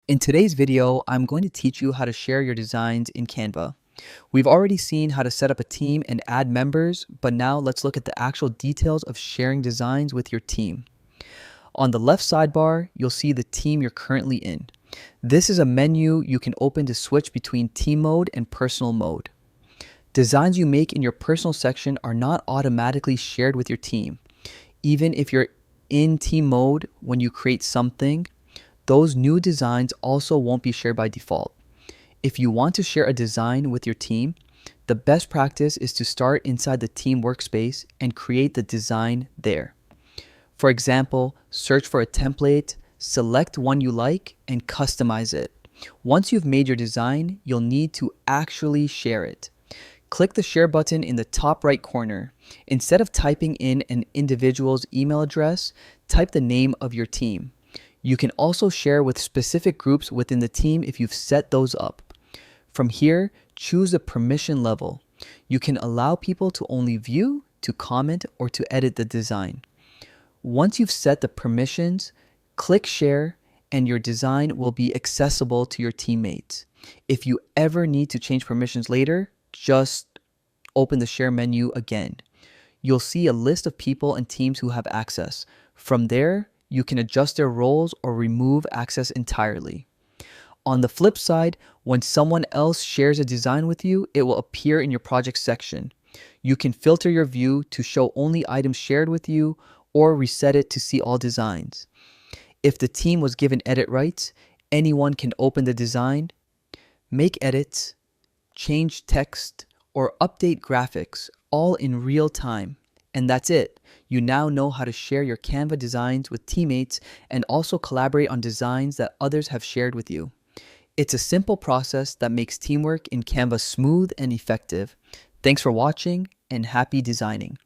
In today's video, I'm going to teach you how to share your designs in Canva. We've already seen how to set up a team and add members, but now let's look at the actual details of sharing designs with your team. On the left sidebar, you'll see the team you're currently in. This is a menu you can open to switch between team mode and personal mode. Designs you make in your personal section are not automatically shared with your team. Even if you're in team mode when you create something, those new designs also won't be shared by default. If you want to share a design with your team, the best practice is to start inside the team workspace and create the design there. For example, search for a template, select one you like, and customize it. Once you've made your design, you'll need to actually share it. Click the share button in the top right corner. Instead of typing in an individual's email address, type the name of your team. You can also share with specific groups within the team if you've set those up. From here, choose the permission level. You can allow people to only view, to comment, or to edit the design. Once you've set the permissions, click share and your design will be accessible to your teammates. If you ever need to change permissions later, just open the share menu again. You'll see a list of people and teams who have access. From there, you can adjust their roles or remove access entirely. On the flip side, when someone else shares a design with you, it will appear in your project section. You can filter your view to show only items shared with you or reset it to see all designs. If the team was given edit rights, anyone can open the design, make edits, change text, or update graphics, all in real time. And that's it. You now know how to share your Canva designs with teammates and also collaborate on designs that others have shared with you. It's a simple process that makes teamwork in Canva smooth and effective. Thanks for watching and happy designing.